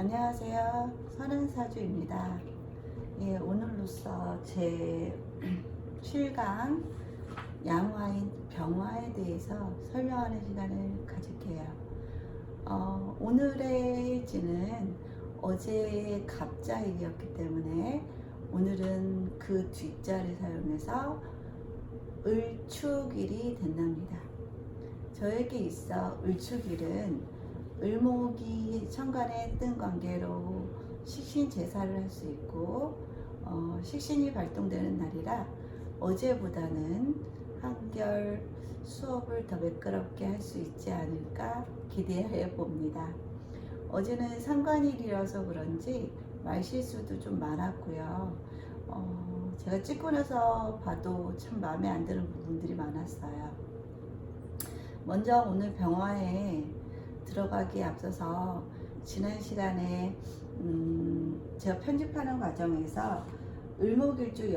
안녕하세요. 선은사주입니다. 예, 오늘로써 제 실강 양화인 병화에 대해서 설명하는 시간을 가질게요. 오늘의 일지는 어제 갑자일이었기 때문에 오늘은 그 뒷자를 사용해서 을축일이 된답니다. 저에게 있어 을축일은 을목이 천간에 뜬 관계로 식신 제사를 할 수 있고 식신이 발동되는 날이라 어제보다는 한결 수업을 더 매끄럽게 할 수 있지 않을까 기대해 봅니다. 어제는 상관일이라서 그런지 말실수도 좀 많았고요. 제가 찍고 나서 봐도 참 마음에 안 드는 부분들이 많았어요. 먼저 오늘 병화에 들어가기에 앞서서 지난 시간에 제가 편집하는 과정에서 을목일주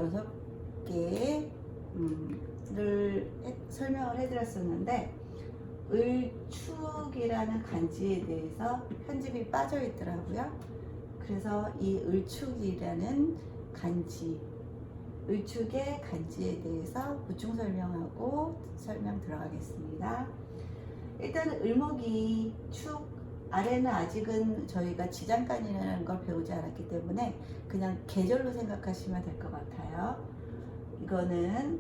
6개를 설명을 해드렸었는데 을축이라는 간지에 대해서 편집이 빠져 있더라고요. 그래서 이 을축이라는 간지, 을축의 간지에 대해서 보충 설명하고 설명 들어가겠습니다. 일단 을목이 축 아래는 아직은 저희가 지장간이라는 걸 배우지 않았기 때문에 그냥 계절로 생각하시면 될 것 같아요. 이거는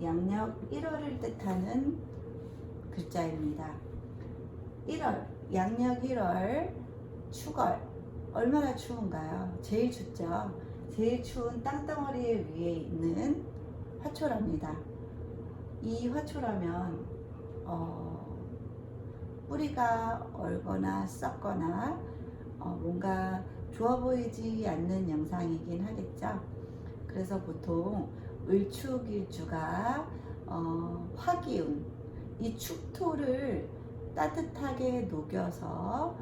양력 1월을 뜻하는 글자입니다. 1월, 양력 1월, 축월. 얼마나 추운가요? 제일 춥죠. 제일 추운 땅덩어리 위에 있는 화초랍니다. 이 화초라면 뿌리가 얼거나 썩거나 뭔가 좋아 보이지 않는 영상이긴 하겠죠. 그래서 보통 을축일주가 화기운, 이 축토를 따뜻하게 녹여서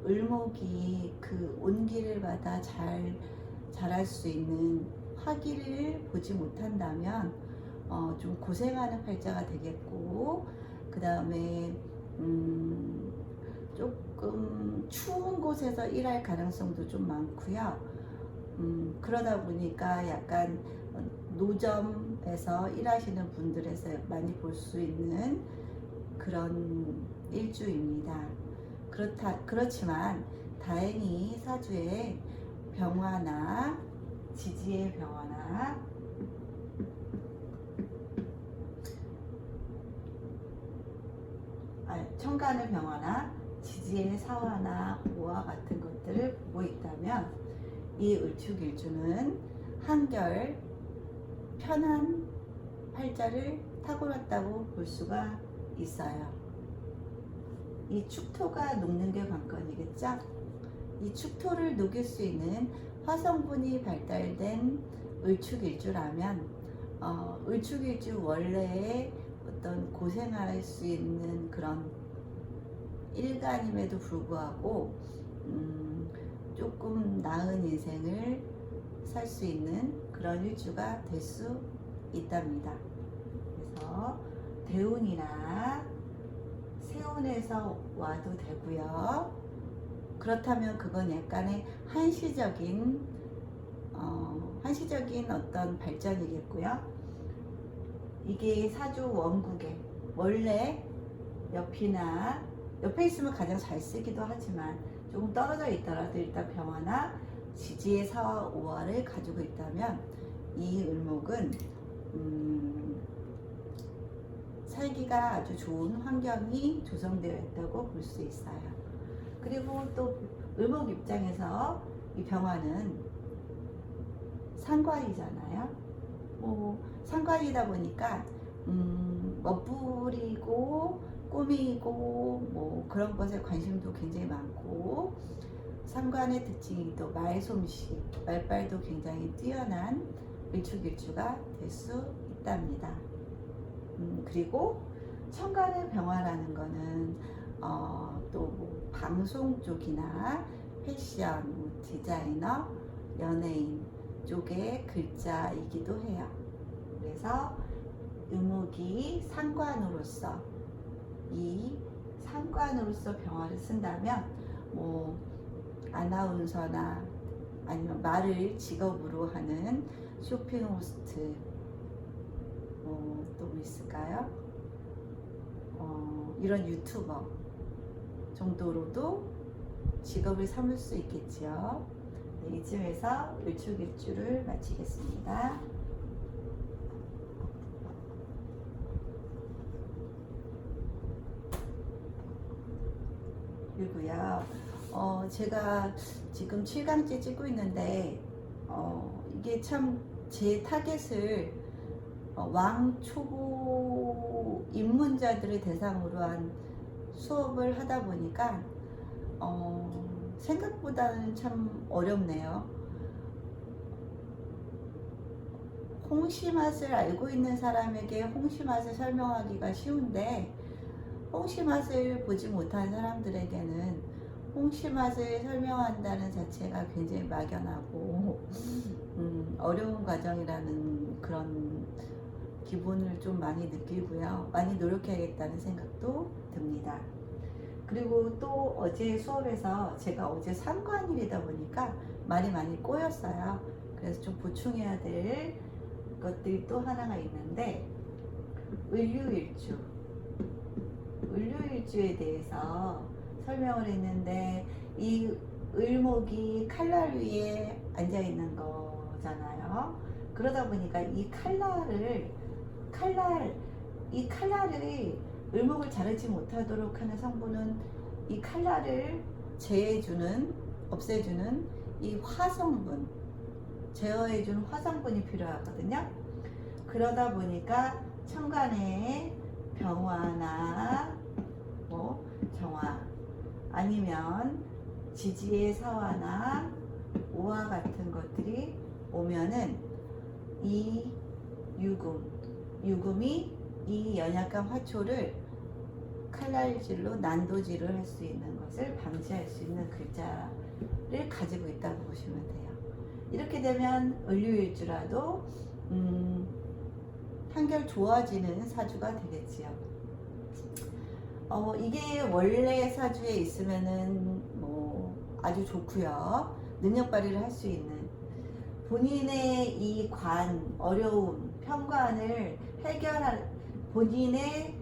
을목이 그 온기를 받아 잘 자랄 수 있는 화기를 보지 못한다면 좀 고생하는 팔자가 되겠고, 그 다음에 조금 추운 곳에서 일할 가능성도 좀 많고요. 그러다 보니까 약간 노점에서 일하시는 분들에서 많이 볼 수 있는 그런 일주입니다. 그렇지만 다행히 사주에 병화나 지지의 병화나 천간의 병화나 지지의 사화나 오화 같은 것들을 보고 있다면 이 을축일주는 한결 편한 팔자를 타고났다고 볼 수가 있어요. 이 축토가 녹는 게 관건이겠죠? 이 축토를 녹일 수 있는 화성분이 발달된 을축일주라면 을축일주 원래의 어떤 고생할 수 있는 그런 일간임에도 불구하고 조금 나은 인생을 살 수 있는 그런 일주가 될 수 있답니다. 그래서 대운이나 세운에서 와도 되고요. 그렇다면 그건 약간의 한시적인 어떤 발전이겠고요. 이게 사주 원국에 원래 옆에 있으면 가장 잘 쓰기도 하지만 조금 떨어져 있더라도 일단 병화나 지지의 사화 오화를 가지고 있다면 이 을목은 살기가 아주 좋은 환경이 조성되어 있다고 볼 수 있어요. 그리고 또 을목 입장에서 이 병화는 상과이잖아요. 상관이다 보니까 멋부리고 꾸미고 그런 것에 관심도 굉장히 많고, 상관의 특징이 또 말솜씨, 말빨도 굉장히 뛰어난 을축일주가 될 수 있답니다. 그리고 천간의 병화라는 거는 또 방송 쪽이나 패션, 디자이너, 연예인 쪽의 글자이기도 해요. 그래서 을목이 상관으로서 이 상관으로서 병화를 쓴다면 아나운서나 아니면 말을 직업으로 하는 쇼핑 호스트, 또 뭐 있을까요? 이런 유튜버 정도로도 직업을 삼을 수 있겠지요. 네, 이쯤에서 을축일주를 마치겠습니다. 그리고요, 제가 지금 7강째 찍고 있는데, 이게 참 제 타겟을 왕초보 입문자들을 대상으로 한 수업을 하다 보니까 생각보다는 참 어렵네요. 홍시 맛을 알고 있는 사람에게 홍시 맛을 설명하기가 쉬운데, 홍시 맛을 보지 못한 사람들에게는 홍시 맛을 설명한다는 자체가 굉장히 막연하고 어려운 과정이라는 그런 기분을 좀 많이 느끼고요. 많이 노력해야겠다는 생각도 듭니다. 그리고 또 어제 수업에서 제가 어제 상관일이다 보니까 말이 많이 꼬였어요. 그래서 좀 보충해야 될 것들이 또 하나가 있는데, 을류일주에 대해서 설명을 했는데, 이 을목이 칼날 위에 앉아 있는 거잖아요. 그러다 보니까 이 칼날을 을목을 자르지 못하도록 하는 성분은 이 칼날을 없애주는 이 화성분, 제어해주는 화성분이 필요하거든요. 그러다 보니까 천간에 병화나 정화, 아니면 지지의 사화나 오화 같은 것들이 오면은 이 유금이 이 연약한 화초를 칼날질로 난도질을 할 수 있는 것을 방지할 수 있는 글자를 가지고 있다고 보시면 돼요. 이렇게 되면 을류일주라도 한결 좋아지는 사주가 되겠지요. 이게 원래 사주에 있으면은 아주 좋고요. 능력 발휘를 할 수 있는, 본인의 이 어려움, 편관을 본인의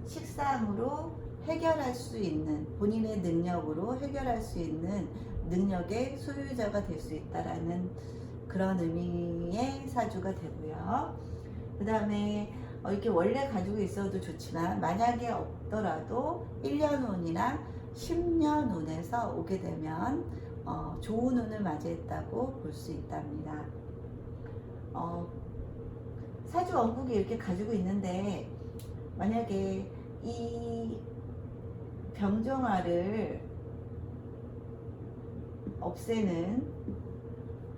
식상으로 해결할 수 있는, 본인의 능력으로 해결할 수 있는 능력의 소유자가 될 수 있다라는 그런 의미의 사주가 되고요. 그 다음에 이렇게 원래 가지고 있어도 좋지만, 만약에 없더라도 1년 운이나 10년 운에서 오게 되면 좋은 운을 맞이했다고 볼 수 있답니다. 사주 원국이 이렇게 가지고 있는데, 만약에 이 병정화를 없애는,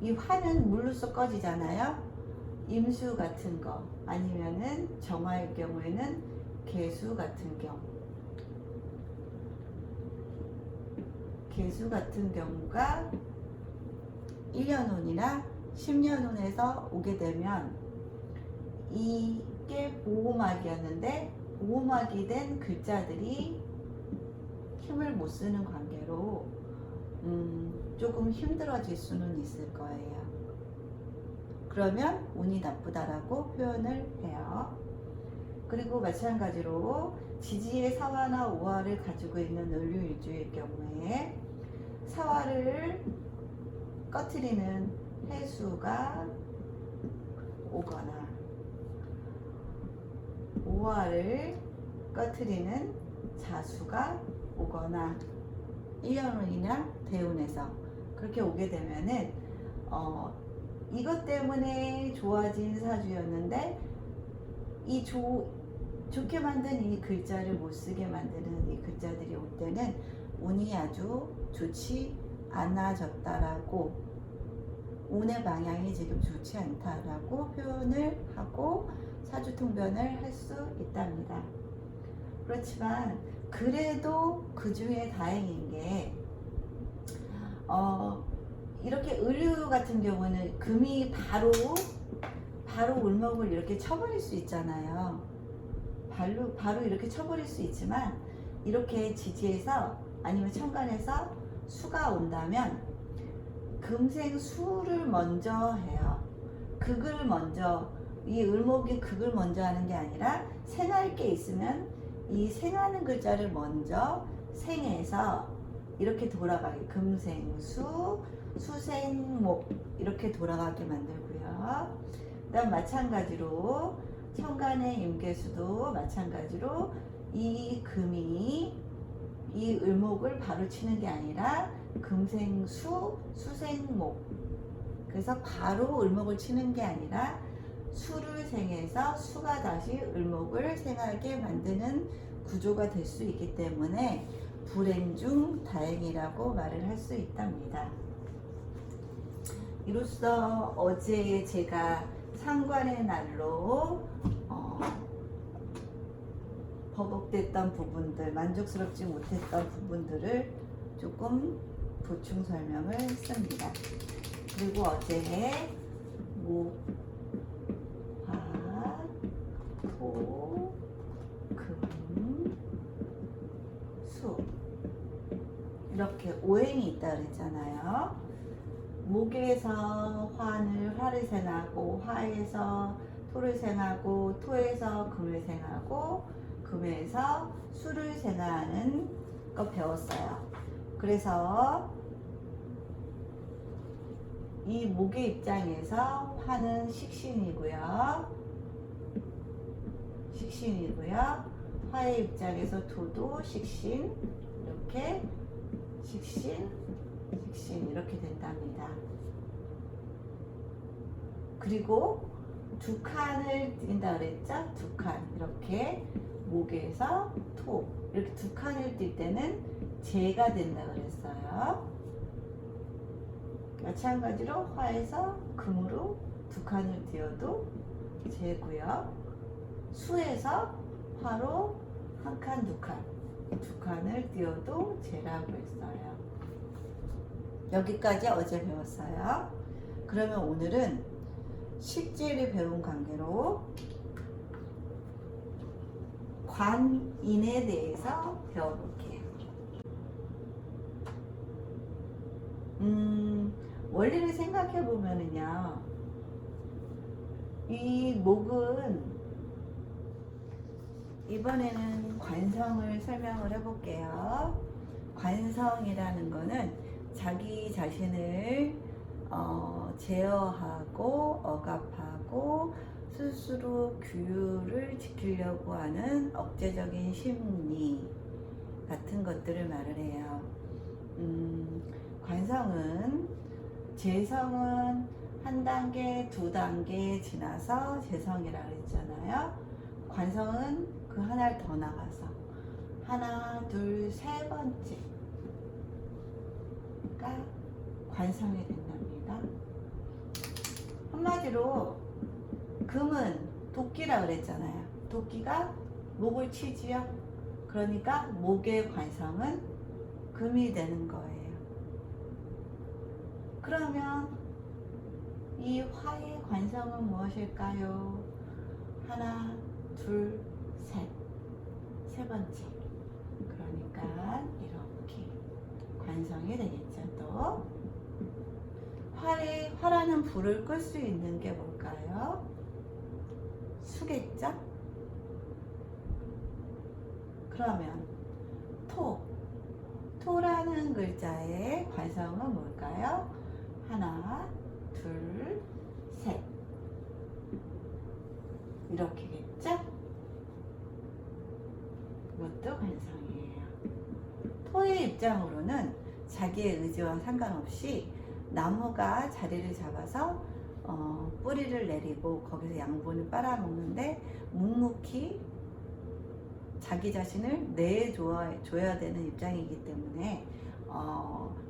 이 화는 물로써 꺼지잖아요. 임수 같은 거, 아니면은 정화일 경우에는 개수 같은 경우가 1년 운이나 10년 운에서 오게 되면, 이게 보호막이었는데 보호막이 된 글자들이 힘을 못 쓰는 관계로 조금 힘들어질 수는 있을 거예요. 그러면 운이 나쁘다라고 표현을 해요. 그리고 마찬가지로 지지의 사화나 오화를 가지고 있는 을류일주일 경우에 사화를 꺼트리는 해수가 오거나 오화를 꺼트리는 자수가 오거나 1년운이나 대운에서 그렇게 오게 되면은 이것 때문에 좋아진 사주였는데, 이 좋게 만든 이 글자를 못 쓰게 만드는 이 글자들이 올 때는 운이 아주 좋지 않아졌다라고, 운의 방향이 지금 좋지 않다라고 표현을 하고 사주통변을 할 수 있답니다. 그렇지만 그래도 그 중에 다행인 게 이렇게 을류 같은 경우는 금이 바로 을목을 이렇게 쳐버릴 수 있잖아요. 바로 이렇게 쳐버릴 수 있지만, 이렇게 지지에서 아니면 천간에서 수가 온다면 금생수를 먼저 해요. 극을 먼저, 이 을목이 극을 먼저 하는 게 아니라 생할 게 있으면 이 생하는 글자를 먼저 생해서 이렇게 돌아가게, 금생수, 수생목 이렇게 돌아가게 만들고요. 그다음 마찬가지로 천간의 임계수도 마찬가지로 이 금이 이 을목을 바로 치는 게 아니라 금생수, 수생목. 그래서 바로 을목을 치는 게 아니라 수를 생해서 수가 다시 을목을 생하게 만드는 구조가 될 수 있기 때문에 불행 중 다행이라고 말을 할 수 있답니다. 이로써 어제 제가 상관의 날로 버벅댔던 부분들, 만족스럽지 못했던 부분들을 조금 보충 설명을 했습니다. 그리고 어제 목, 화, 토, 금, 수 이렇게 오행이 있다 그랬잖아요. 목에서 화를 생하고, 화에서 토를 생하고, 토에서 금을 생하고, 금에서 수를 생하는 거 배웠어요. 그래서 이 목의 입장에서 화는 식신이고요. 화의 입장에서 토도 식신, 이렇게 식신 이렇게 된답니다. 그리고 두 칸을 띈다 그랬죠? 두 칸 이렇게 목에서 토 이렇게 두 칸을 띌 때는 재가 된다 그랬어요. 마찬가지로 화에서 금으로 두 칸을 띄어도 재고요. 수에서 화로 한 칸, 두 칸을 띄어도 재라고 했어요. 여기까지 어제 배웠어요. 그러면 오늘은 식재를 배운 관계로 관인에 대해서 배워볼게요. 원리를 생각해 보면은요, 이 목은 이번에는 관성을 설명을 해볼게요. 관성이라는 거는 자기 자신을 제어하고 억압하고 스스로 규율을 지키려고 하는 억제적인 심리 같은 것들을 말을 해요. 관성은, 재성은 한 단계, 두 단계 지나서 재성이라고 했잖아요. 관성은 그 하나를 더 나가서 하나, 둘, 세 번째가 관성이 된답니다. 한마디로 금은 도끼라 그랬잖아요. 도끼가 목을 치지요. 그러니까 목의 관성은 금이 되는 거예요. 그러면 이 화의 관성은 무엇일까요? 하나, 둘, 셋. 세 번째. 그러니까 이렇게 관성이 되겠죠. 또 화라는 불을 끌 수 있는 게 뭘까요? 수겠죠? 그러면 토라는 글자의 관성은 뭘까요? 하나, 둘, 셋. 이렇게겠죠? 이것도 관성이에요. 토의 입장으로는 자기의 의지와 상관없이 나무가 자리를 잡아서 뿌리를 내리고 거기서 양분을 빨아먹는데 묵묵히 자기 자신을 내줘야 되는 입장이기 때문에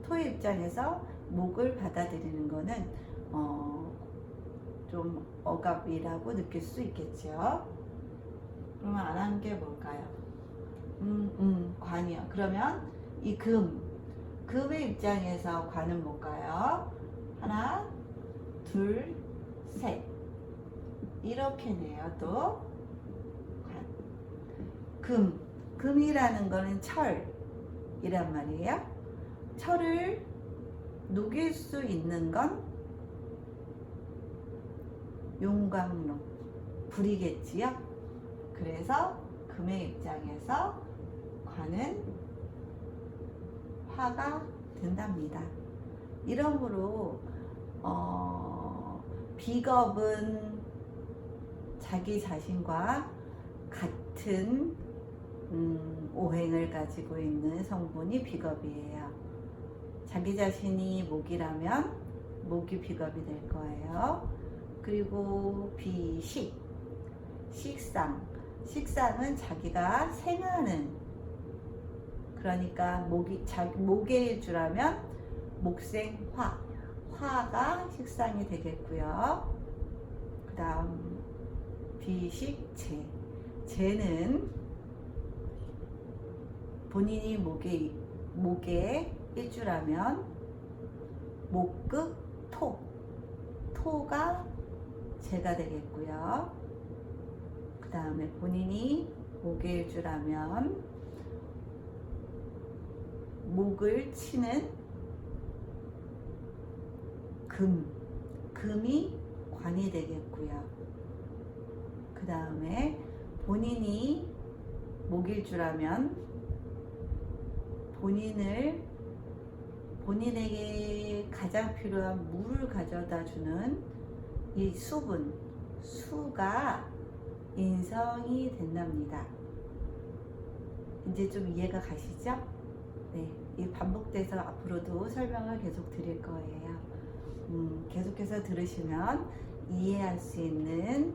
토의 입장에서 목을 받아들이는 거는 좀 억압이라고 느낄 수 있겠죠. 그러면 안 한 게 뭘까요? 관이요. 그러면 이 금의 입장에서 관은 뭘까요? 하나, 둘, 셋. 이렇게네요. 또 관. 금이라는 거는 철이란 말이에요. 철을 녹일 수 있는 건 용광로, 불이겠지요. 그래서 금의 입장에서 관은 화가 된답니다. 이러므로 비겁은 자기 자신과 같은 오행을 가지고 있는 성분이 비겁이에요. 자기 자신이 목이라면 목이 비겁이 될 거예요. 그리고 비식, 식상은 자기가 생하는, 그러니까 목의 일주라면 목생화, 화가 식상이 되겠고요. 그 다음 비식재, 재는 본인이 목의 일주라면 목극 토가 재가 되겠고요. 그 다음에 본인이 목의 일주라면 목을 치는 금이 관이 되겠고요. 그 다음에 본인이 목일주라면 본인에게 가장 필요한 물을 가져다 주는 이 수가 인성이 된답니다. 이제 좀 이해가 가시죠? 네, 이 반복돼서 앞으로도 설명을 계속 드릴 거예요. 계속해서 들으시면 이해할 수 있는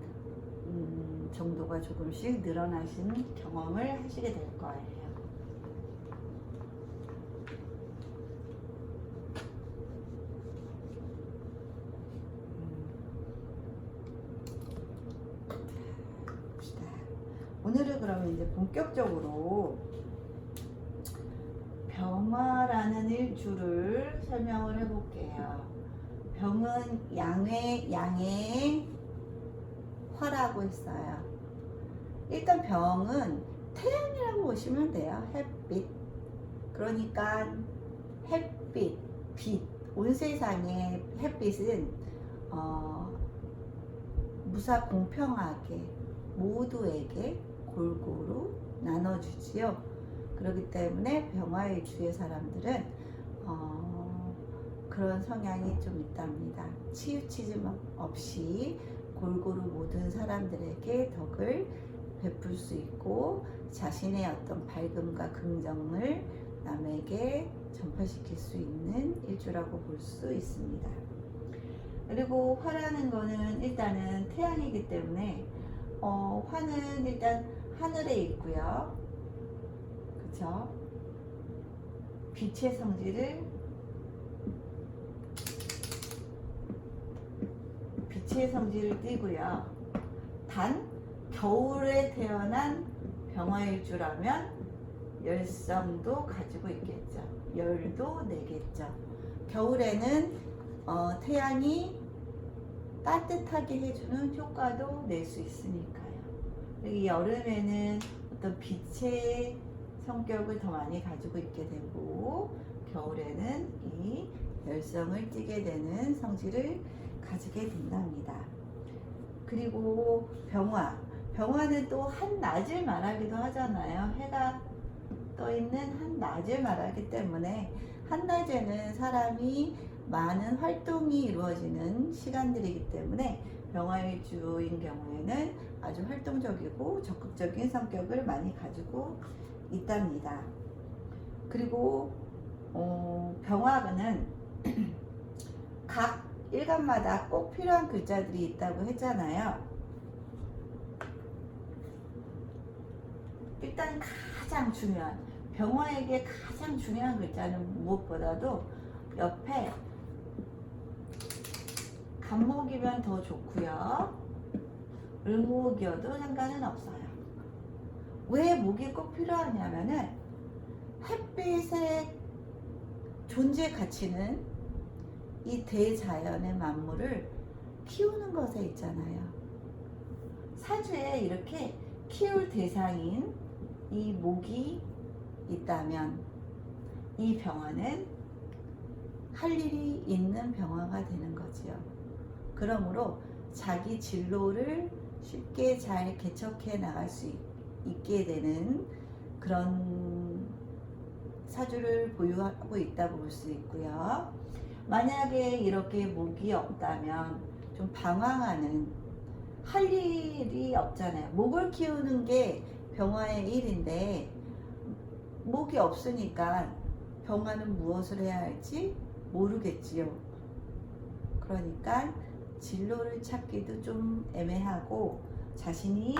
정도가 조금씩 늘어나신 경험을 하시게 될 거예요. 오늘은 그러면 이제 본격적으로 병화라는 일주를 설명을 해볼게요. 병은 양의 화라고 했어요. 일단 병은 태양이라고 보시면 돼요. 햇빛. 그러니까 빛. 온 세상의 햇빛은 무사공평하게 모두에게 골고루 나눠주지요. 그렇기 때문에 병화일주의 사람들은 그런 성향이 좀 있답니다. 치우치지 없이 골고루 모든 사람들에게 덕을 베풀 수 있고 자신의 어떤 밝음과 긍정을 남에게 전파시킬 수 있는 일주라고 볼 수 있습니다. 그리고 화라는 거는 일단은 태양이기 때문에 화는 일단 하늘에 있고요. 그쵸? 빛의 성질을 띠고요. 단 겨울에 태어난 병화일주라면 열성도 가지고 있겠죠. 열도 내겠죠. 겨울에는 태양이 따뜻하게 해주는 효과도 낼 수 있으니까요. 여기 여름에는 어떤 빛의 성격을 더 많이 가지고 있게 되고 겨울에는 이 열성을 띠게 되는 성질을 가지게 된답니다. 그리고 병화는 또 한낮을 말하기도 하잖아요. 해가 떠 있는 한낮을 말하기 때문에 한낮에는 사람이 많은 활동이 이루어지는 시간들이기 때문에 병화일주인 경우에는 아주 활동적이고 적극적인 성격을 많이 가지고 있답니다. 그리고 병화는 각 일간마다 꼭 필요한 글자들이 있다고 했잖아요. 일단 가장 중요한 병화에게 가장 중요한 글자는 무엇보다도 옆에 간목이면 더 좋고요. 을목이어도 상관은 없어요. 왜 목이 꼭 필요하냐면은 햇빛의 존재 가치는 이 대자연의 만물을 키우는 것에 있잖아요. 사주에 이렇게 키울 대상인 이 목이 있다면 이 병화는 할 일이 있는 병화가 되는 거지요. 그러므로 자기 진로를 쉽게 잘 개척해 나갈 수 있게 되는 그런 사주를 보유하고 있다고 볼 수 있고요. 만약에 이렇게 목이 없다면 좀 방황하는, 할 일이 없잖아요. 목을 키우는 게 병화의 일인데 목이 없으니까 병화는 무엇을 해야 할지 모르겠지요. 그러니까 진로를 찾기도 좀 애매하고 자신이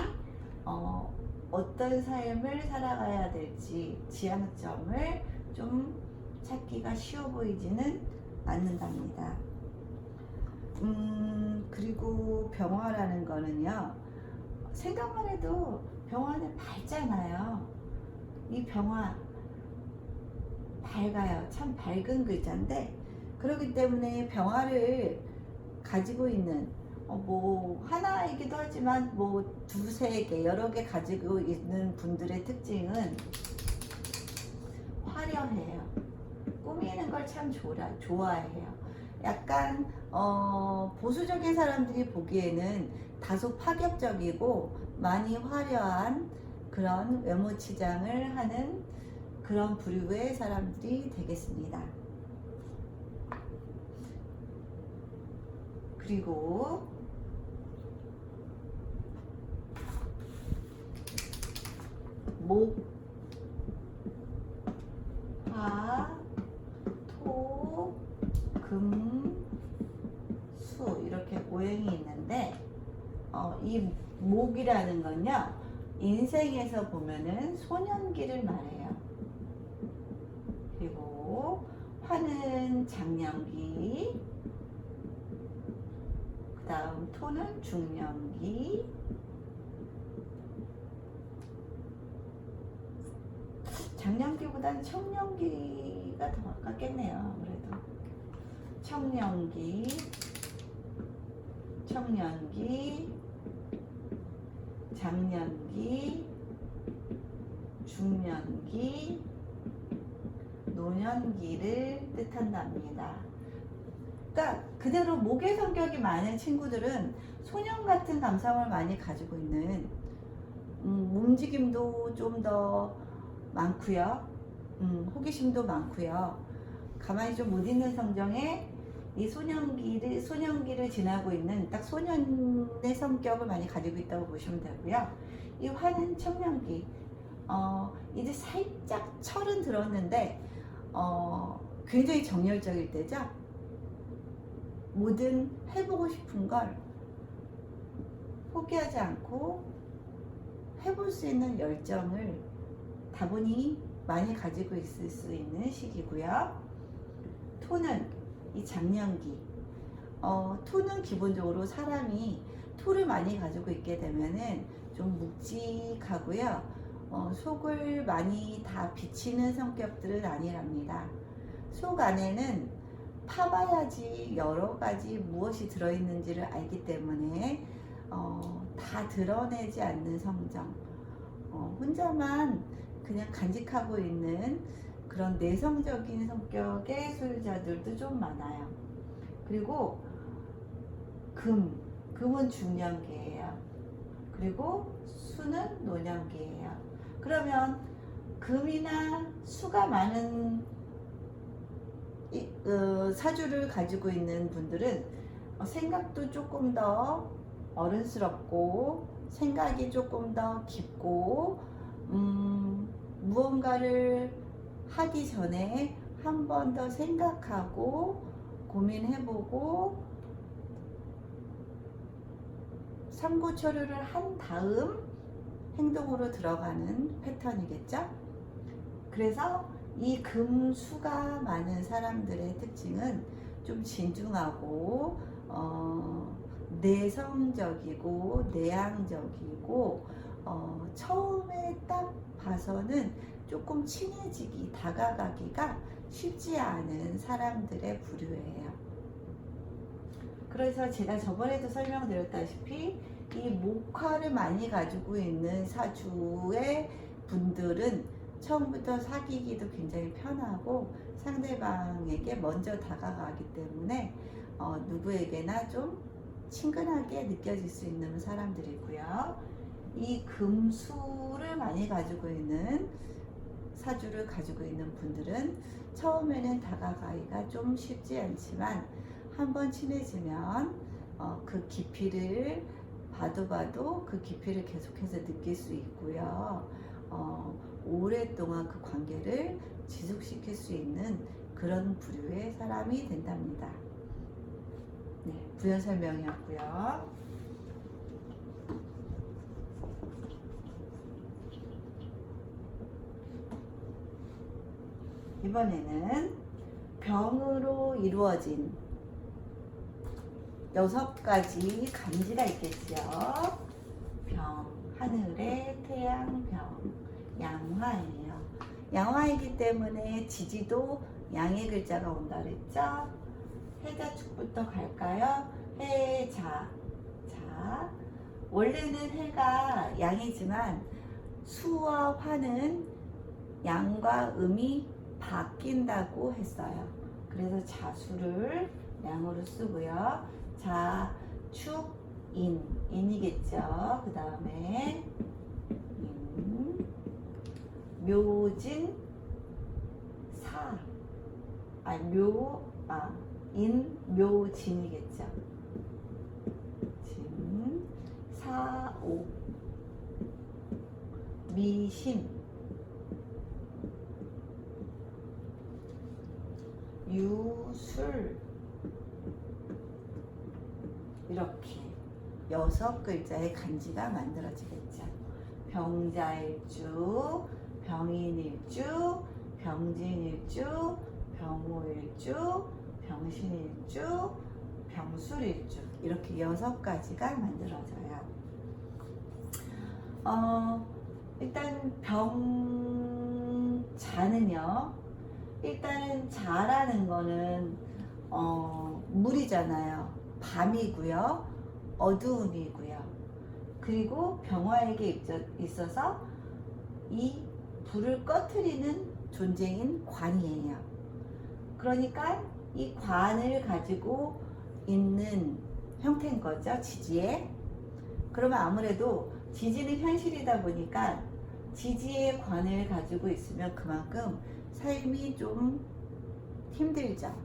어떤 삶을 살아가야 될지 지향점을 좀 찾기가 쉬워 보이지는 않는답니다. 그리고 병화라는 거는요, 생각만 해도 병화는 밝잖아요. 이 병화 밝아요. 참 밝은 글자인데, 그렇기 때문에 병화를 가지고 있는 뭐 하나이기도 하지만 뭐 두세 개 여러 개 가지고 있는 분들의 특징은 화려해요. 꾸미는 걸 참 좋아해요. 약간 보수적인 사람들이 보기에는 다소 파격적이고 많이 화려한 그런 외모 치장을 하는 그런 부류의 사람들이 되겠습니다. 그리고 목, 화, 토, 금, 수 이렇게 오행이 있는데 이 목이라는 건요, 인생에서 보면은 소년기를 말해요. 그리고 화는 장년기, 그 다음 토는 중년기, 장년기보다는 청년기가 더 가깝겠네요. 아무래도 청년기, 장년기, 중년기, 노년기를 뜻한답니다. 그러니까 그대로 목의 성격이 많은 친구들은 소년 같은 감성을 많이 가지고 있는, 움직임도 좀 더 많고요. 호기심도 많고요. 가만히 좀 못 있는 성정에 이 소년기를 지나고 있는 딱 소년의 성격을 많이 가지고 있다고 보시면 되고요. 이 화는 청년기, 이제 살짝 철은 들었는데 굉장히 정열적일 때죠. 뭐든 해보고 싶은 걸 포기하지 않고 해볼 수 있는 열정을 다분히 많이 가지고 있을 수 있는 시기고요. 토는 이 장년기, 토는 기본적으로 사람이 토를 많이 가지고 있게 되면은 좀 묵직하고요. 속을 많이 다 비치는 성격들은 아니랍니다. 속 안에는 파봐야지 여러 가지 무엇이 들어있는지를 알기 때문에 다 드러내지 않는 성정, 혼자만 그냥 간직하고 있는 그런 내성적인 성격의 소유자들도 좀 많아요. 그리고 금은 중년기예요. 그리고 수는 노년기예요. 그러면 금이나 수가 많은 사주를 가지고 있는 분들은 생각도 조금 더 어른스럽고 생각이 조금 더 깊고 무언가를 하기 전에 한 번 더 생각하고 고민해보고 삼고 처리를 한 다음 행동으로 들어가는 패턴이겠죠. 그래서 이 금수가 많은 사람들의 특징은 좀 진중하고 내성적이고 내향적이고 처음에 딱 봐서는 조금 친해지기, 다가가기가 쉽지 않은 사람들의 부류예요. 그래서 제가 저번에도 설명드렸다시피 이 목화를 많이 가지고 있는 사주의 분들은 처음부터 사귀기도 굉장히 편하고 상대방에게 먼저 다가가기 때문에 누구에게나 좀 친근하게 느껴질 수 있는 사람들이고요. 이 금수를 많이 가지고 있는 사주를 가지고 있는 분들은 처음에는 다가가기가 좀 쉽지 않지만 한번 친해지면 그 깊이를 봐도 그 깊이를 계속해서 느낄 수 있고요. 오랫동안 그 관계를 지속시킬 수 있는 그런 부류의 사람이 된답니다. 네, 부연 설명이었고요. 이번에는 병으로 이루어진 6가지 간지가 있겠죠. 병, 하늘의 태양, 병, 양화예요. 양화이기 때문에 지지도 양의 글자가 온다 그랬죠. 해자축부터 갈까요? 해자. 자, 원래는 해가 양이지만 수와 화는 양과 음이 바뀐다고 했어요. 그래서 자수를 양으로 쓰고요. 자, 축, 인이겠죠. 그 다음에 묘진, 묘진이겠죠. 진, 사오, 미신, 유술, 이렇게 6글자의 간지가 만들어지겠죠. 병자일주, 병인일주, 병진일주, 병호일주, 병신일주, 병술일주, 이렇게 6가지가 만들어져요. 일단 병자는요, 일단은 자라는 거는 물이잖아요. 밤이고요, 어두움이고요. 그리고 병화에게 있어서 이 불을 꺼트리는 존재인 관이에요. 그러니까 이 관을 가지고 있는 형태인 거죠, 지지에. 그러면 아무래도 지지는 현실이다 보니까 지지의 관을 가지고 있으면 그만큼 삶이 좀 힘들죠.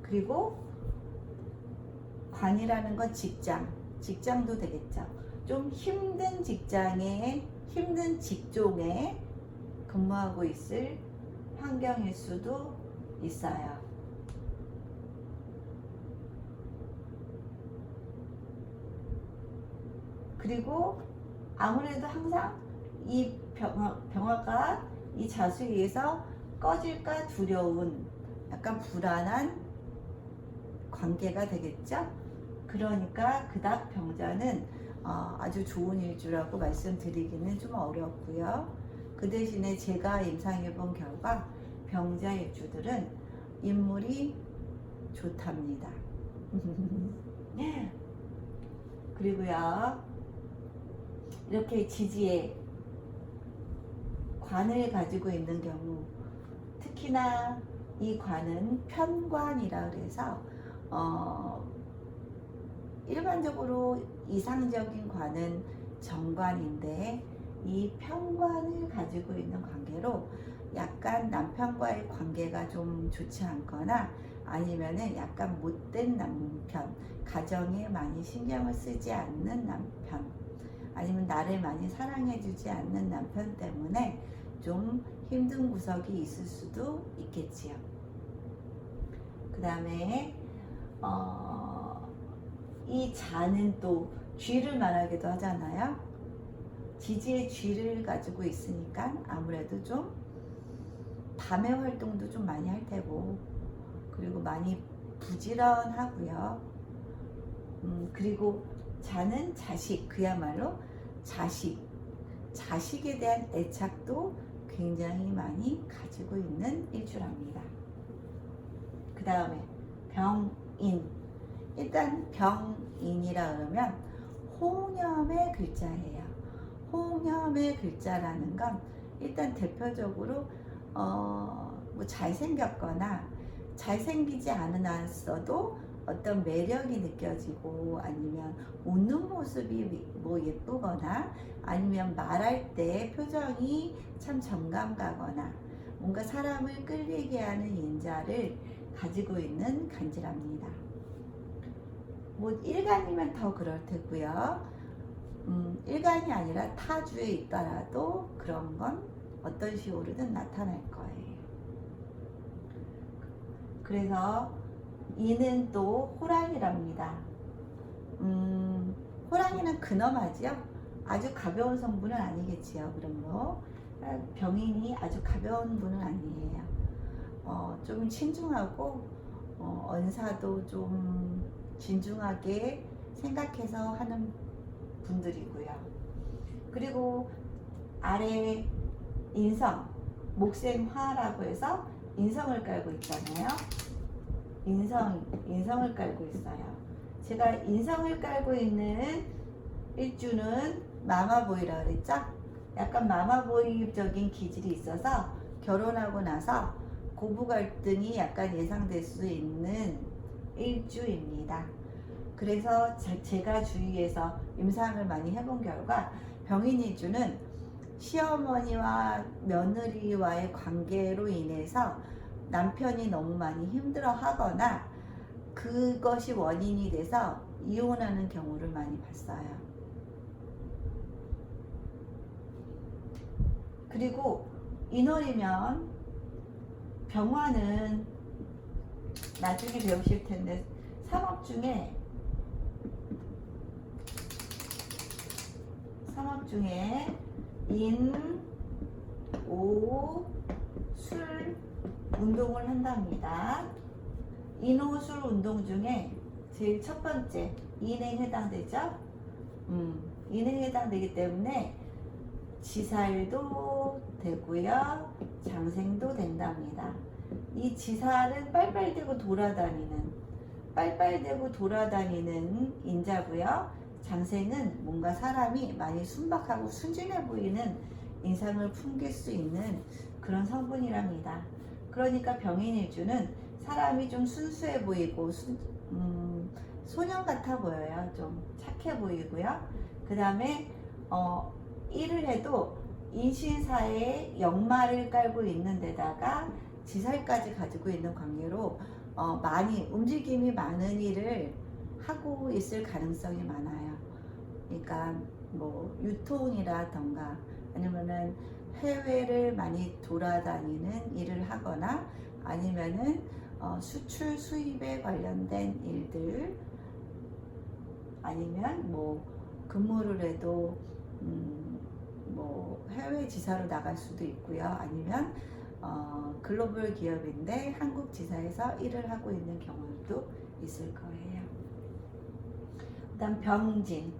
그리고 관이라는 건 직장도 되겠죠. 좀 힘든 힘든 직종에 근무하고 있을 환경일 수도 있어요. 그리고 아무래도 항상 이 병화가 이 자수에 의해서 꺼질까 두려운 약간 불안한 관계가 되겠죠. 그러니까 그닥 병자는 아주 좋은 일주라고 말씀드리기는 좀 어렵고요. 그 대신에 제가 임상해 본 결과 병자 일주들은 인물이 좋답니다. 그리고요, 이렇게 지지에 관을 가지고 있는 경우, 특히나 이 관은 편관이라 그래서 일반적으로 이상적인 관은 정관인데 이 편관을 가지고 있는 관계로 약간 남편과의 관계가 좀 좋지 않거나 아니면은 약간 못된 남편, 가정에 많이 신경을 쓰지 않는 남편, 아니면 나를 많이 사랑해주지 않는 남편 때문에 좀 힘든 구석이 있을 수도 있겠지요. 그 다음에 이 자는 또 쥐를 말하기도 하잖아요. 지지의 쥐를 가지고 있으니까 아무래도 좀 밤의 활동도 좀 많이 할 테고, 그리고 많이 부지런하고요. 그리고 자는 자식, 그야말로 자식에 대한 애착도 굉장히 많이 가지고 있는 일주랍니다. 그 다음에 병인. 일단 병인이라 그러면 홍염의 글자예요. 홍염의 글자라는 건 일단 대표적으로 뭐 잘생겼거나 잘생기지 않았어도 어떤 매력이 느껴지고, 아니면 웃는 모습이 뭐 예쁘거나, 아니면 말할 때 표정이 참 정감 가거나 뭔가 사람을 끌리게 하는 인자를 가지고 있는 간지랍니다. 뭐 일간이면 더 그럴 테고요. 일간이 아니라 타주에 있더라도 그런 건 어떤 식으로든 나타날 거예요. 그래서 이는 또 호랑이랍니다. 호랑이는 근엄하지요. 아주 가벼운 성분은 아니겠지요. 그럼요. 병인이 아주 가벼운 분은 아니에요. 좀 신중하고 언사도 좀 진중하게 생각해서 하는 분들이고요. 그리고 아래 인성, 목생화라고 해서 인성을 깔고 있잖아요. 인성을 깔고 있어요. 제가 인성을 깔고 있는 일주는 마마보이라 그랬죠? 약간 마마보이적인 기질이 있어서 결혼하고 나서 고부 갈등이 약간 예상될 수 있는 일주입니다. 그래서 제가 주위에서 임상을 많이 해본 결과 병인 일주는 시어머니와 며느리와의 관계로 인해서 남편이 너무 많이 힘들어 하거나 그것이 원인이 돼서 이혼하는 경우를 많이 봤어요. 그리고 인월이면 병화는 나중에 배우실 텐데 삼업 중에 인, 오, 술 운동을 한답니다. 인오술 운동 중에 제일 첫 번째 인에 해당되죠. 인에 해당되기 때문에 지살도 되고요, 장생도 된답니다. 이 지살은 빨빨대고 돌아다니는 인자고요. 장생은 뭔가 사람이 많이 순박하고 순진해 보이는 인상을 풍길 수 있는 그런 성분이랍니다. 그러니까 병인일주는 사람이 좀 순수해 보이고 소년 같아 보여요. 좀 착해 보이고요. 그 다음에 일을 해도 인신사에 역마를 깔고 있는 데다가 지살까지 가지고 있는 관계로 많이 움직임이 많은 일을 하고 있을 가능성이 많아요. 그러니까 뭐 유통이라던가 아니면은 해외를 많이 돌아다니는 일을 하거나 아니면은 수출 수입에 관련된 일들, 아니면 뭐 근무를 해도 뭐 해외 지사로 나갈 수도 있고요. 아니면 글로벌 기업인데 한국 지사에서 일을 하고 있는 경우도 있을 거예요. 그다음 병진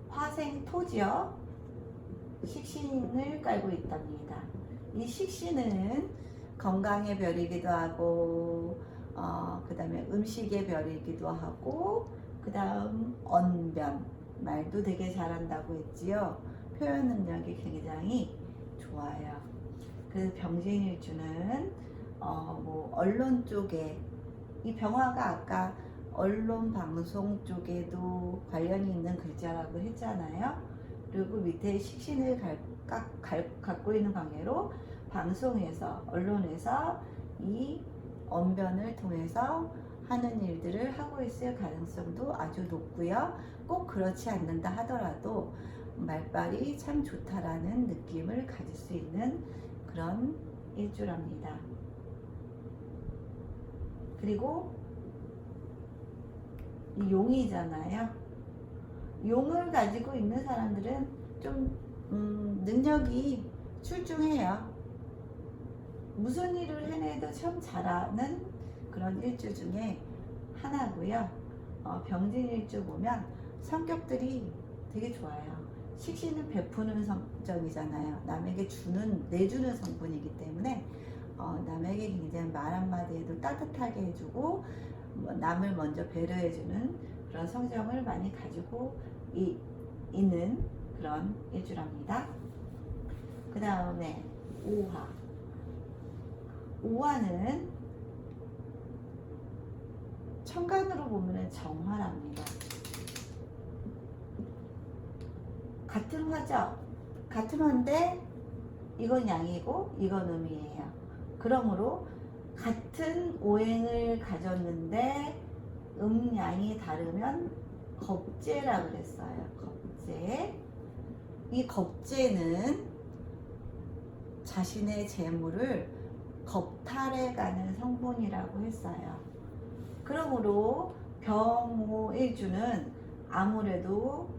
화생 토지요. 식신을 깔고 있답니다. 이 식신은 건강의 별이기도 하고 그 다음에 음식의 별이기도 하고, 그 다음 언변, 말도 되게 잘한다고 했지요. 표현 능력이 굉장히 좋아요. 그래서 병진일주는 뭐 언론 쪽에, 이 병화가 아까 언론 방송 쪽에도 관련이 있는 글자라고 했잖아요. 그리고 밑에 식신을 갖고 있는 관계로 방송에서, 언론에서 이 언변을 통해서 하는 일들을 하고 있을 가능성도 아주 높고요. 꼭 그렇지 않는다 하더라도 말빨이 참 좋다라는 느낌을 가질 수 있는 그런 일주랍니다. 그리고 이 용이잖아요. 용을 가지고 있는 사람들은 좀 능력이 출중해요. 무슨 일을 해내도 참 잘하는 그런 일주 중에 하나고요. 병진일주 보면 성격들이 되게 좋아요. 식신은 베푸는 성정이잖아요. 남에게 내주는 성분이기 때문에 남에게 굉장히 말 한마디에도 따뜻하게 해주고 남을 먼저 배려해주는 그런 성정을 많이 가지고 있는 그런 일주랍니다. 그 다음에 오화. 오화는 천간으로 보면 정화랍니다. 같은 화죠. 같은 화인데 이건 양이고 이건 음이에요. 그러므로 같은 오행을 가졌는데 음양이 다르면 겁재라고 그랬어요. 겁재. 이 겁재는 자신의 재물을 겁탈해가는 성분이라고 했어요. 그러므로 병호일주는 아무래도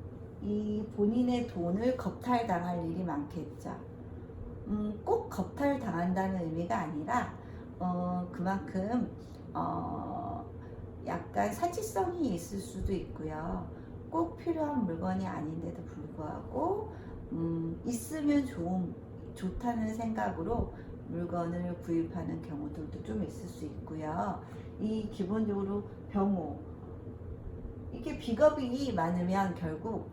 이 본인의 돈을 겁탈당할 일이 많겠죠. 꼭 겁탈당한다는 의미가 아니라 그만큼 약간 사치성이 있을 수도 있고요. 꼭 필요한 물건이 아닌데도 불구하고 있으면 좋다는 생각으로 물건을 구입하는 경우들도 좀 있을 수 있고요. 이 기본적으로 병호, 이게 비겁이 많으면 결국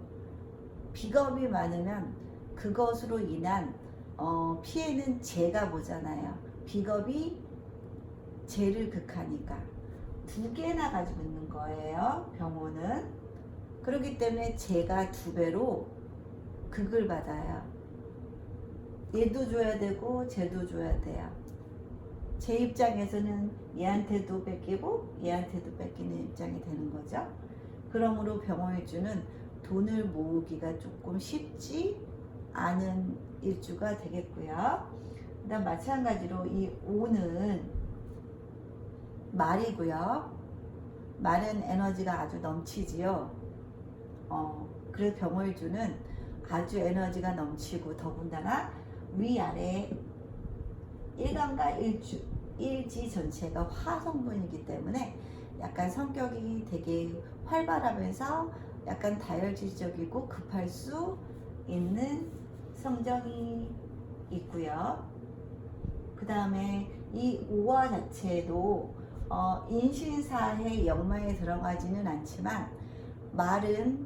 비겁이 많으면 그것으로 인한 피해는 재가 보잖아요. 비겁이 재를 극하니까 두 개나 가지고 있는 거예요. 병호는. 그렇기 때문에 재가 두 배로 극을 받아요. 얘도 줘야 되고 쟤도 줘야 돼요. 제 입장에서는 얘한테도 뺏기고 얘한테도 뺏기는 입장이 되는 거죠. 그러므로 병호일주는 돈을 모으기가 조금 쉽지 않은 일주가 되겠고요. 그다음 마찬가지로 이 오는 말이고요. 말은 에너지가 아주 넘치지요. 그래서 병호일주는 아주 에너지가 넘치고 더군다나 위아래 일간과 일지 전체가 화 성분이기 때문에 약간 성격이 되게 활발하면서 약간 다혈질적이고 급할 수 있는 성정이 있고요. 그 다음에 이 오화 자체도 인신사의 역마에 들어가지는 않지만 말은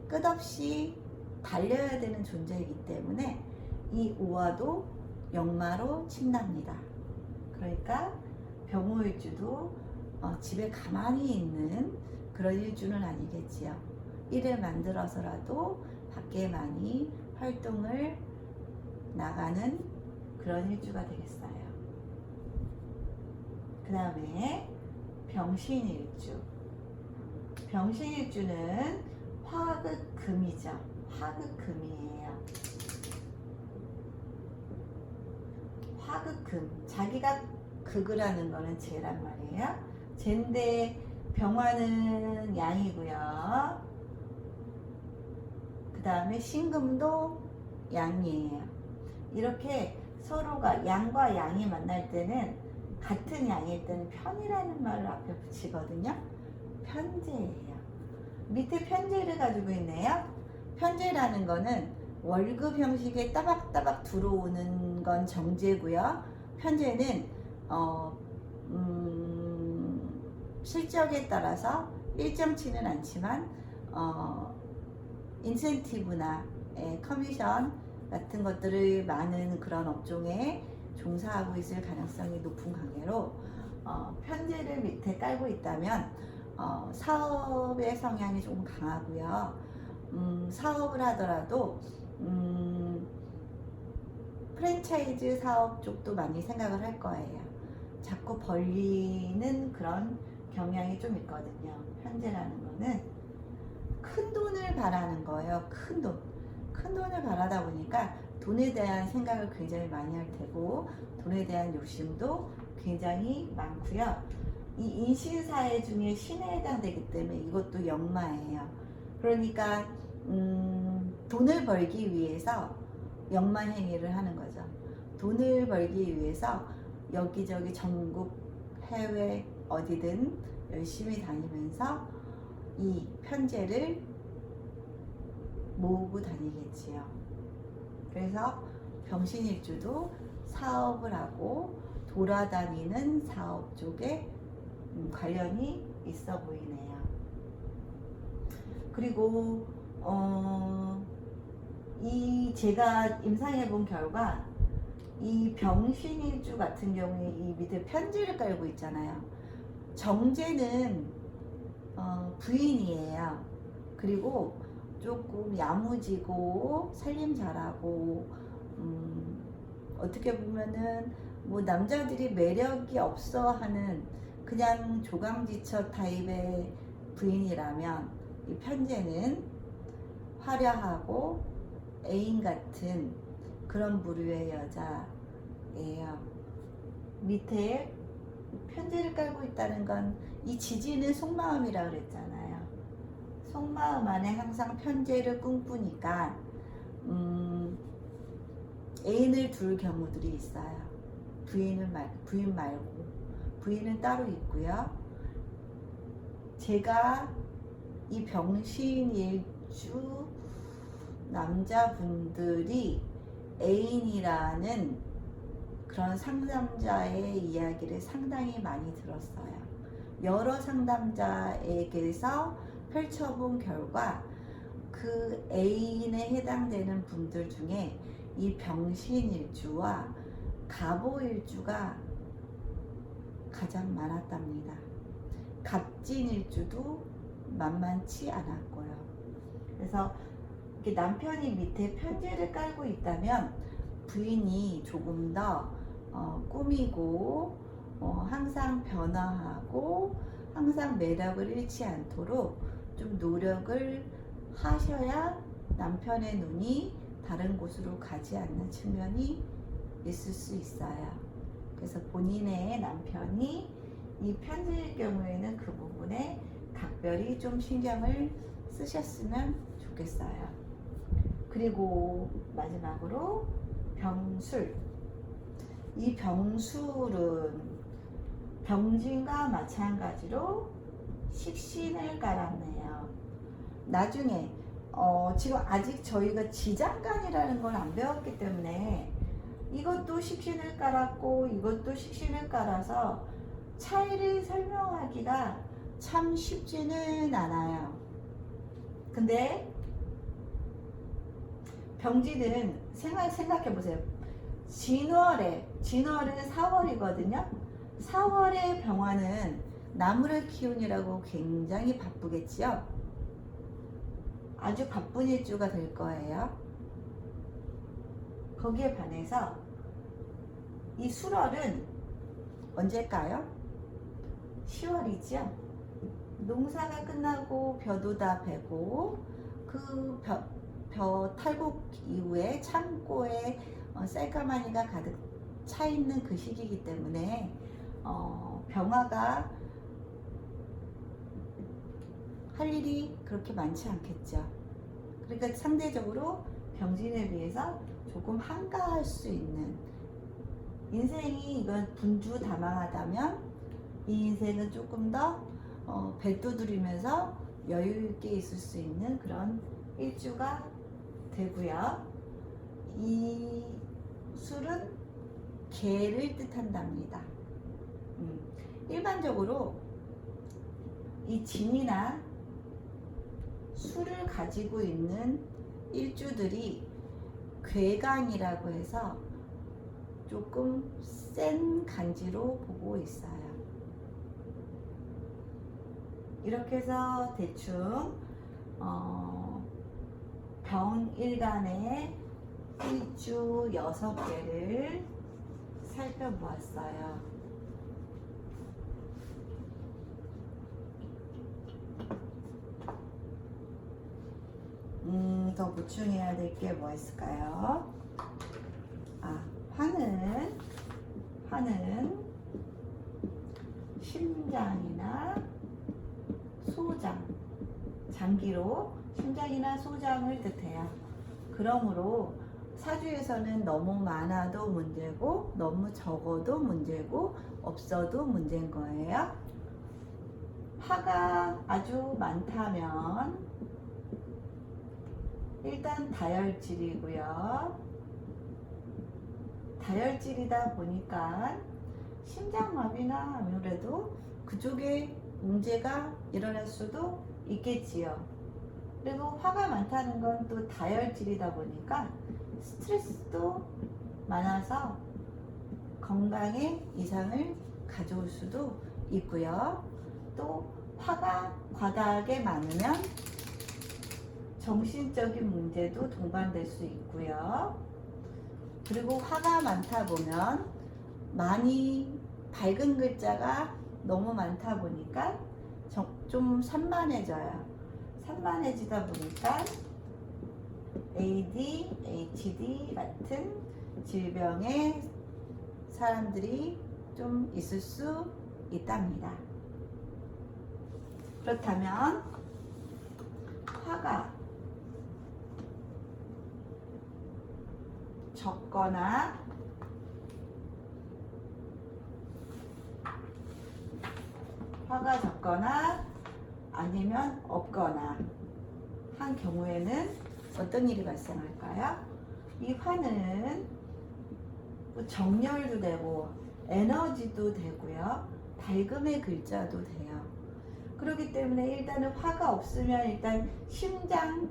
끝없이 달려야 되는 존재이기 때문에 이 오화도 역마로 친답니다. 그러니까 병호일주도 집에 가만히 있는 그런 일주는 아니겠지요. 일을 만들어서라도 밖에 많이 활동을 나가는 그런 일주가 되겠어요. 그 다음에 병신일주. 병신일주는 화극금이죠. 화극금이에요. 화극금. 자기가 극을 하는 거는 재란 말이에요. 재인데 병화는 양이고요. 그 다음에 신금도 양이에요. 이렇게 서로가 양과 양이 만날 때는 같은 양일 때는 편이라는 말을 앞에 붙이거든요. 편재예요. 밑에 편재를 가지고 있네요. 편재라는 거는 월급 형식에 따박따박 들어오는 건 정제고요. 편재는 실적에 따라서 일정치는 않지만 인센티브나 커미션 같은 것들을 많은 그런 업종에 종사하고 있을 가능성이 높은 관계로 편제를 밑에 깔고 있다면 사업의 성향이 조금 강하고요. 사업을 하더라도 프랜차이즈 사업 쪽도 많이 생각을 할 거예요. 자꾸 벌리는 그런 경향이 좀 있거든요. 편제라는 거는 큰 돈을 바라는 거예요. 큰 돈. 큰 돈을 바라다 보니까 돈에 대한 생각을 굉장히 많이 할 테고 돈에 대한 욕심도 굉장히 많고요. 이 인신사회 중에 신에 해당되기 때문에 이것도 역마예요. 그러니까 돈을 벌기 위해서 역마 행위를 하는 거죠. 돈을 벌기 위해서 여기저기 전국 해외 어디든 열심히 다니면서 이 편제를 모으고 다니겠지요. 그래서 병신일주도 사업을 하고 돌아다니는 사업 쪽에 관련이 있어 보이네요. 그리고 이 제가 임상해 본 결과 이 병신일주 같은 경우에 이 밑에 편지를 깔고 있잖아요. 정제는 부인이에요. 그리고 조금 야무지고 살림 잘하고 어떻게 보면은 뭐 남자들이 매력이 없어 하는 그냥 조강지처 타입의 부인이라면 이 편제는 화려하고 애인 같은 그런 부류의 여자예요. 밑에 편지를 깔고 있다는 건 이 지지는 속마음이라 그랬잖아요. 속마음 안에 항상 편지를 꿈꾸니까 애인을 둘 경우들이 있어요. 부인 말고 부인은 따로 있고요. 제가 이 병신일주 남자분들이 애인이라는 그런 상담자의 이야기를 상당히 많이 들었어요. 여러 상담자에게서 펼쳐본 결과 그 애인에 해당되는 분들 중에 이 병신일주와 갑오일주가 가장 많았답니다. 갑진일주도 만만치 않았고요. 그래서 이렇게 남편이 밑에 편지를 깔고 있다면 부인이 조금 더 꾸미고 항상 변화하고 항상 매력을 잃지 않도록 좀 노력을 하셔야 남편의 눈이 다른 곳으로 가지 않는 측면이 있을 수 있어요. 그래서 본인의 남편이 이 편지일 경우에는 그 부분에 각별히 좀 신경을 쓰셨으면 좋겠어요. 그리고 마지막으로 병술. 이 병술은 병진과 마찬가지로 식신을 깔았네요. 나중에 지금 아직 저희가 지장간이라는 걸 안 배웠기 때문에 이것도 식신을 깔았고 이것도 식신을 깔아서 차이를 설명하기가 참 쉽지는 않아요. 근데 병진은 생각해 보세요. 진월은 4월이거든요. 4월의 병화는 나무를 키우느라고 굉장히 바쁘겠지요. 아주 바쁜 일주가 될 거예요. 거기에 반해서 이 술월은 언제일까요? 10월이죠. 농사가 끝나고 벼도 다 베고 그 벼 탈곡 이후에 창고에 쌀가마니가 가득 차 있는 그 시기이기 때문에 병화가 할 일이 그렇게 많지 않겠죠. 그러니까 상대적으로 병진에 비해서 조금 한가할 수 있는, 인생이 이건 분주다망하다면 이 인생은 조금 더 배두드리면서 여유 있게 있을 수 있는 그런 일주가 되고요. 이 술은 개를 뜻한답니다. 일반적으로 이 진이나 술을 가지고 있는 일주들이 괴간이라고 해서 조금 센 간지로 보고 있어요. 이렇게 해서 대충 병일간의 일주 6개를 살펴보았어요. 더 보충해야 될 게 뭐 있을까요? 화는 심장이나 소장, 장기로 심장이나 소장을 뜻해요. 그러므로 사주에서는 너무 많아도 문제고 너무 적어도 문제고 없어도 문제인 거예요. 화가 아주 많다면 일단 다혈질이고요. 다혈질이다 보니까 심장마비나 아무래도 그쪽에 문제가 일어날 수도 있겠지요. 그리고 화가 많다는 건 또 다혈질이다 보니까 스트레스도 많아서 건강에 이상을 가져올 수도 있고요. 또 화가 과다하게 많으면 정신적인 문제도 동반될 수 있고요. 그리고 화가 많다 보면 많이 밝은 글자가 너무 많다 보니까 좀 산만해져요. 산만해지다 보니까 ADHD 같은 질병의 사람들이 좀 있을 수 있답니다. 그렇다면 화가 적거나 아니면 없거나 한 경우에는 어떤 일이 발생할까요? 이 화는 정열도 되고 에너지도 되고요. 밝음의 글자도 돼요. 그렇기 때문에 일단은 화가 없으면 일단 심장,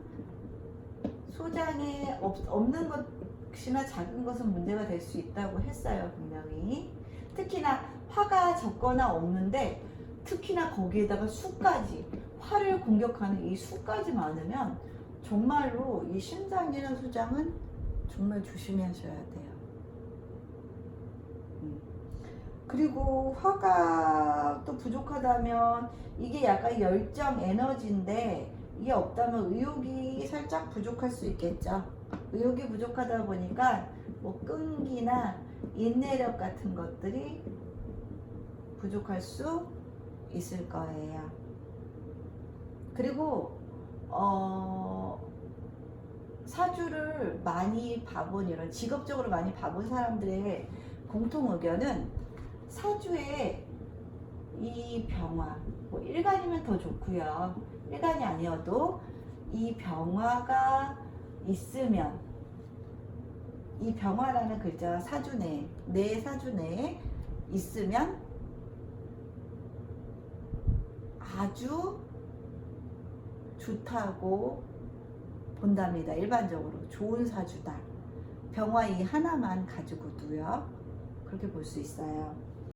소장에 없는 것이나 작은 것은 문제가 될 수 있다고 했어요. 분명히. 특히나 화가 적거나 없는데 특히나 거기에다가 수까지, 화를 공격하는 이 수까지 많으면 정말로 이 심장이나 소장은 정말 조심하셔야 돼요. 그리고 화가 또 부족하다면 이게 약간 열정, 에너지인데 이게 없다면 의욕이 살짝 부족할 수 있겠죠. 의욕이 부족하다 보니까 뭐 끈기나 인내력 같은 것들이 부족할 수 있을 거예요. 그리고 사주를 많이 봐본, 이런 직업적으로 많이 봐본 사람들의 공통 의견은 사주에 이 병화, 뭐 일간이면 더 좋고요. 일간이 아니어도 이 병화가 있으면, 이 병화라는 글자가 사주 내에, 내 사주 내에 있으면 아주 좋다고 본답니다. 일반적으로 좋은 사주다. 병화 이 하나만 가지고도요. 그렇게 볼 수 있어요.